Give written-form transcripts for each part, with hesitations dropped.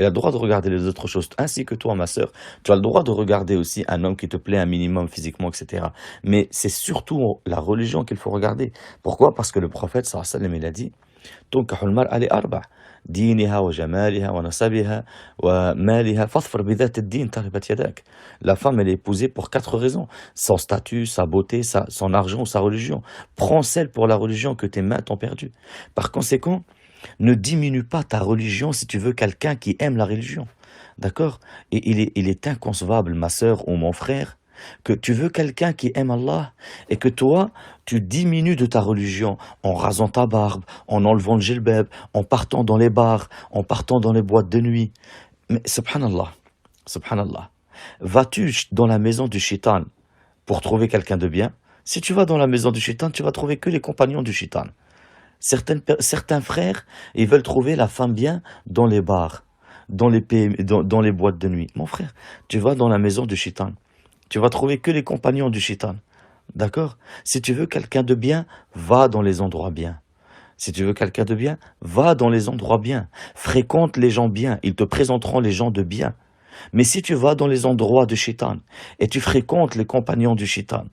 Il a le droit de regarder les autres choses, ainsi que toi, ma sœur. Tu as le droit de regarder aussi un homme qui te plaît un minimum physiquement, etc. Mais c'est surtout la religion qu'il faut regarder. Pourquoi? Parce que le prophète, sallallahu alayhi wa sallam, il a dit, تنكح المرأة لأربع دينها وجمالها ونسبها ومالها فاظفر بذات الدين تربت يداك. La femme, elle est épousée pour 4 raisons. Son statut, sa beauté, son argent ou sa religion. Prends celle pour la religion que tes mains t'ont perdue. Par conséquent, ne diminue pas ta religion si tu veux quelqu'un qui aime la religion. D'accord? Et il est inconcevable, ma sœur ou mon frère, que tu veux quelqu'un qui aime Allah et que toi, tu diminues de ta religion en rasant ta barbe, en enlevant le djellab, en partant dans les bars, en partant dans les boîtes de nuit. Mais subhanallah, subhanallah, vas-tu dans la maison du shaitan pour trouver quelqu'un de bien? Si tu vas dans la maison du shaitan, tu vas trouver que les compagnons du shaitan. Certains frères, ils veulent trouver la femme bien dans les bars, dans les dans les boîtes de nuit. Mon frère, tu vas dans la maison du shaitan. Tu vas trouver que les compagnons du shaitan. D'accord? Si tu veux quelqu'un de bien, va dans les endroits bien. Si tu veux quelqu'un de bien, va dans les endroits bien. Fréquente les gens bien. Ils te présenteront les gens de bien. Mais si tu vas dans les endroits de shaitan et tu fréquentes les compagnons du shaitan,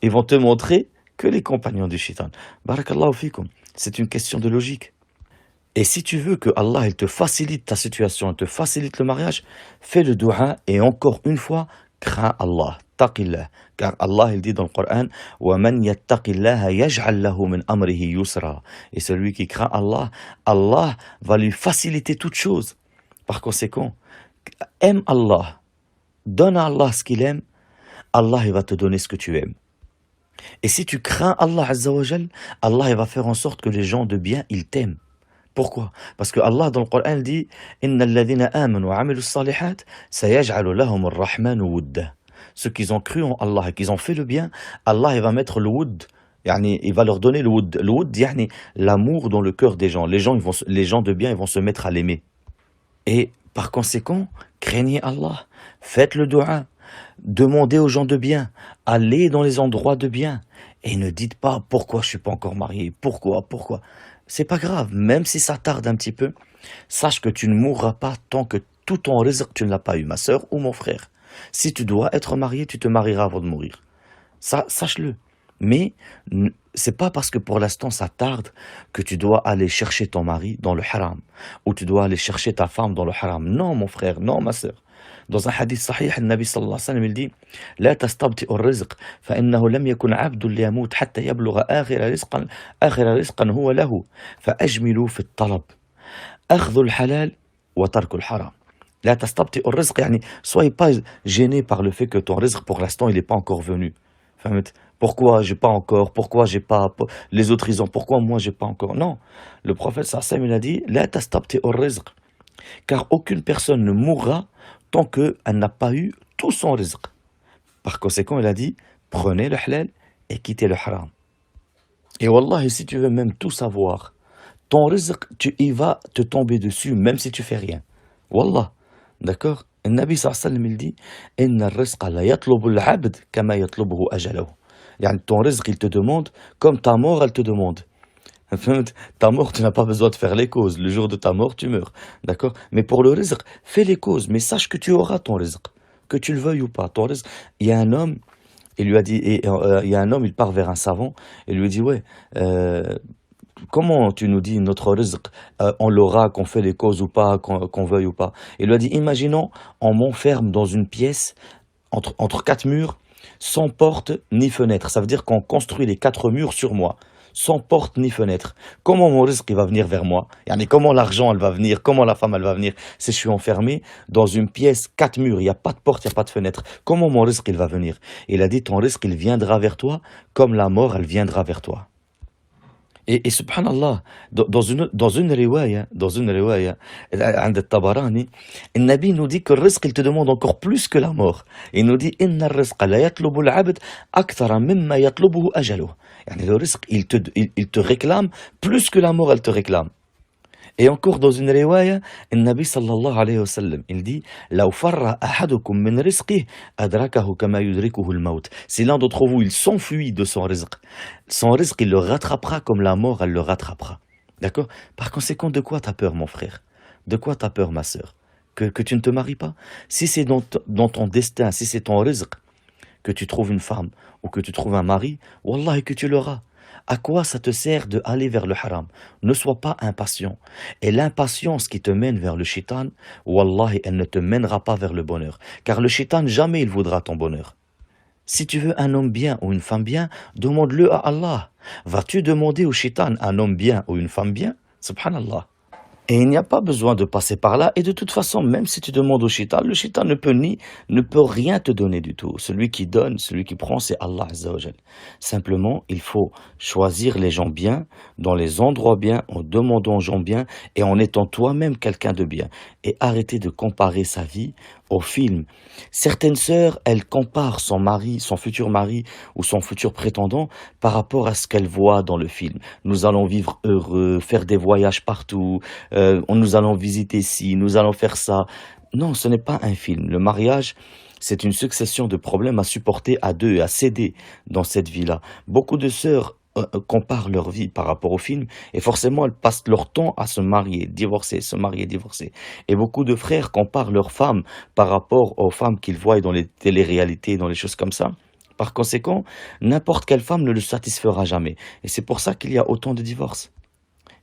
ils vont te montrer que les compagnons du shaitan. Barakallahu fikum. C'est une question de logique. Et si tu veux que Allah il te facilite ta situation, il te facilite le mariage, fais le dua et encore une fois, crains Allah, taqillah. Car Allah il dit dans le Coran, وَمَنْ يَتَّقِ اللَّهَ يَجْعَلْ لَهُ مِنْ أَمْرِهِ يُسْرًا. Et celui qui craint Allah, Allah va lui faciliter toutes choses. Par conséquent, aime Allah, donne à Allah ce qu'il aime, Allah il va te donner ce que tu aimes. Et si tu crains Allah Azza wa Jal, Allah il va faire en sorte que les gens de bien, ils t'aiment. Pourquoi? Parce que Allah dans le Coran dit إِنَّ الَّذِينَ آمَنُوا وَعَمِلُوا الصَّالِحَاتِ سَيَجْعَلُ لَهُمُ الرَّحْمَنُ وُدًّا. Ceux qui ont cru en Allah et qui ont fait le bien, Allah il va mettre le woud, yani, il va leur donner le woud. Le woud, yani, l'amour dans le cœur des gens. Les gens de bien, ils vont se mettre à l'aimer. Et par conséquent, craignez Allah, faites le dua, demandez aux gens de bien, allez dans les endroits de bien, et ne dites pas pourquoi je suis pas encore marié, pourquoi. C'est pas grave, même si ça tarde un petit peu, sache que tu ne mourras pas tant que tout ton rizq tu ne l'as pas eu, ma sœur ou mon frère. Si tu dois être marié, tu te marieras avant de mourir. Ça, sache-le. Mais c'est pas parce que pour l'instant ça tarde que tu dois aller chercher ton mari dans le haram ou tu dois aller chercher ta femme dans le haram. Non, mon frère, non, ma sœur. Dans un hadith sahih, le Nabi sallallahu alayhi wa sallam il dit لا تستبطئ الرزق فإنه لم يكن عبد ليموت حتى يبلغ آخر رزقا هو له فأجملوا في الطلب أخذ الحلال وترك الحرام. لا تستبطئ الرزق يعني soyez pas gêné par le fait que ton rizq pour l'instant il n'est pas encore venu. فهمت؟ Pourquoi j'ai pas encore? Pourquoi j'ai pas? Les autres ils ont. Pourquoi moi j'ai pas encore? Non. Le prophète sallallahu alayhi wa sallam il a dit لا تستبطئ الرزق. Car aucune personne ne mourra tant qu'elle n'a pas eu tout son rizq. Par conséquent, il a dit, prenez le halal et quittez le haram. Et wallah, si tu veux même tout savoir, ton rizq, tu y vas te tomber dessus, même si tu fais rien. Wallah, d'accord? Le Nabi sallallahu alayhi wa sallam, il dit, Inna rizqa la yatlubu al-abd kama yatlubuhu ajalahu. Yani ton rizq, il te demande, comme ta mort, elle te demande. Ta mort, tu n'as pas besoin de faire les causes. Le jour de ta mort, tu meurs. D'accord? Mais pour le rizq, fais les causes. Mais sache que tu auras ton rizq. Que tu le veuilles ou pas. Ton rizq. Il y a un homme, il lui a dit, il y a un homme, il part vers un savant et lui dit, ouais, comment tu nous dis notre rizq, on l'aura, qu'on fait les causes ou pas, qu'on veuille ou pas. Il lui a dit, imaginons, on m'enferme dans une pièce entre 4 murs, sans porte ni fenêtre. Ça veut dire qu'on construit les 4 murs sur moi, sans porte ni fenêtre. Comment mon risque il va venir vers moi? Yani, comment l'argent elle va venir? Comment la femme elle va venir? Si je suis enfermé dans une pièce, 4 murs, il n'y a pas de porte, il n'y a pas de fenêtre. Comment mon risque il va venir? Il a dit ton risque il viendra vers toi comme la mort elle viendra vers toi. Et subhanallah, dans une riwaya, عند الطبراني, le Nabi nous dit que le risque il te demande encore plus que la mort. Il nous dit إن الرزق لا يطلب العبد أكثر مما يطلبه أجله. يعني le risque il te réclame plus que la mort elle te réclame. Et encore dans une riwaya, le Nabi sallallahu alayhi wa sallam, il dit لو فر أحدكم من رزقه أدركه كما يدركه الموت. Si l'un d'entre vous il s'enfuit de son rizq il le rattrapera comme la mort elle le rattrapera. D'accord? Par conséquent, de quoi t'as peur mon frère? De quoi t'as peur ma sœur? que tu ne te maries pas. Si c'est dans ton destin, si c'est ton rizq, que tu trouves une femme ou que tu trouves un mari, wallah, que tu l'auras. À quoi ça te sert de aller vers le haram? Ne sois pas impatient. Et l'impatience qui te mène vers le shaitan, wallahi, elle ne te mènera pas vers le bonheur. Car le shaitan, jamais il voudra ton bonheur. Si tu veux un homme bien ou une femme bien, demande-le à Allah. Vas-tu demander au shaitan un homme bien ou une femme bien? Subhanallah. Et il n'y a pas besoin de passer par là. Et de toute façon, même si tu demandes au shaitan, le shaitan ne peut rien te donner du tout. Celui qui donne, celui qui prend, c'est Allah Azza wa Jal. Simplement, il faut choisir les gens bien, dans les endroits bien, en demandant aux gens bien et en étant toi-même quelqu'un de bien. Et arrêter de comparer sa vie au film. Certaines sœurs, elles comparent son mari, son futur mari ou son futur prétendant par rapport à ce qu'elles voient dans le film. Nous allons vivre heureux, faire des voyages partout, nous allons visiter ci, nous allons faire ça. Non, ce n'est pas un film. Le mariage, c'est une succession de problèmes à supporter à deux et à céder dans cette vie-là. Beaucoup de sœurs comparent leur vie par rapport au film et forcément elles passent leur temps à se marier, divorcer, se marier, divorcer. Et beaucoup de frères comparent leurs femmes par rapport aux femmes qu'ils voient dans les téléréalités, dans les choses comme ça. Par conséquent, n'importe quelle femme ne le satisfera jamais. Et c'est pour ça qu'il y a autant de divorces.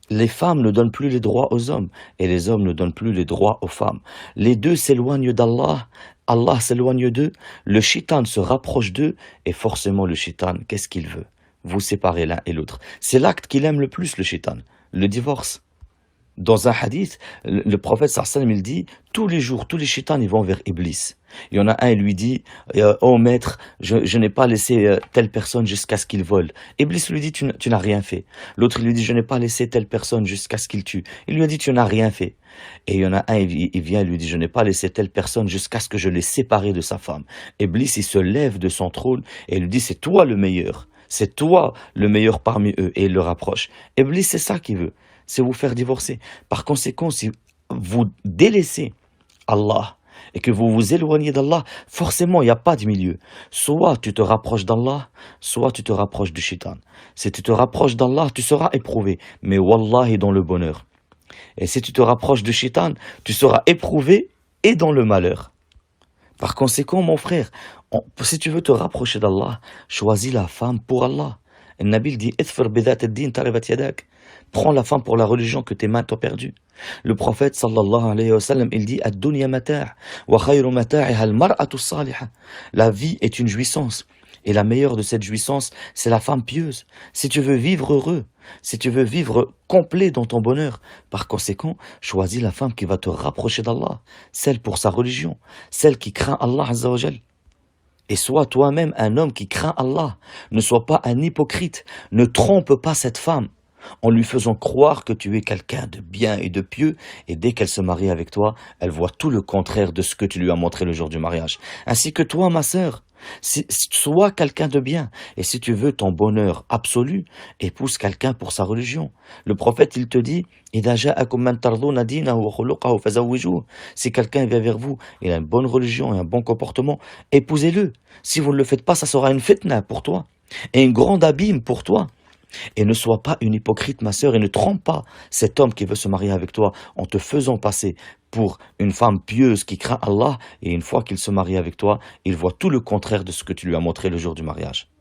Les femmes ne donnent plus les droits aux hommes et les hommes ne donnent plus les droits aux femmes. Les deux s'éloignent d'Allah, Allah s'éloigne d'eux, le shaitan se rapproche d'eux et forcément le shaitan, qu'est-ce qu'il veut? Vous séparer l'un et l'autre. C'est l'acte qu'il aime le plus, le shaitan, le divorce. Dans un hadith, le prophète sallam il dit, tous les jours, tous les shaitans ils vont vers Iblis. Il y en a un, il lui dit, oh maître, je n'ai pas laissé telle personne jusqu'à ce qu'il vole. Iblis lui dit, tu n'as rien fait. L'autre il lui dit, je n'ai pas laissé telle personne jusqu'à ce qu'il tue. Il lui a dit, tu n'as rien fait. Et il y en a un, il vient et lui dit, je n'ai pas laissé telle personne jusqu'à ce que je l'ai séparé de sa femme. Iblis, il se lève de son trône et il lui dit, c'est toi le meilleur. C'est toi le meilleur parmi eux. Et il le rapproche. Iblis, c'est ça qu'il veut. C'est vous faire divorcer. Par conséquent, si vous délaissez Allah et que vous vous éloignez d'Allah, forcément, il n'y a pas de milieu. Soit tu te rapproches d'Allah, soit tu te rapproches du shaitan. Si tu te rapproches d'Allah, tu seras éprouvé, mais wallahi dans le bonheur. Et si tu te rapproches du shaitan, tu seras éprouvé et dans le malheur. Par conséquent, mon frère, si tu veux te rapprocher d'Allah, choisis la femme pour Allah. Et Nabil dit, Idfir bidat ad-din taribat yadak. Prends la femme pour la religion que tes mains t'ont perdue. Le prophète sallallahu alayhi wa sallam, il dit ad-dunya mata' wa khayru mata'iha al-mar'atu as-salihah. La vie est une jouissance et la meilleure de cette jouissance, c'est la femme pieuse. Si tu veux vivre heureux, si tu veux vivre complet dans ton bonheur, par conséquent, choisis la femme qui va te rapprocher d'Allah, celle pour sa religion, celle qui craint Allah Azza wa Jal. Et sois toi-même un homme qui craint Allah. Ne sois pas un hypocrite. Ne trompe pas cette femme en lui faisant croire que tu es quelqu'un de bien et de pieux, et dès qu'elle se marie avec toi, elle voit tout le contraire de ce que tu lui as montré le jour du mariage. Ainsi que toi, ma sœur, sois quelqu'un de bien, et si tu veux ton bonheur absolu, épouse quelqu'un pour sa religion. Le prophète, il te dit, si quelqu'un vient vers vous, il a une bonne religion et un bon comportement, épousez-le. Si vous ne le faites pas, ça sera une fitna pour toi, et une grande abîme pour toi. Et ne sois pas une hypocrite, ma sœur, et ne trompe pas cet homme qui veut se marier avec toi en te faisant passer pour une femme pieuse qui craint Allah, et une fois qu'il se marie avec toi, il voit tout le contraire de ce que tu lui as montré le jour du mariage.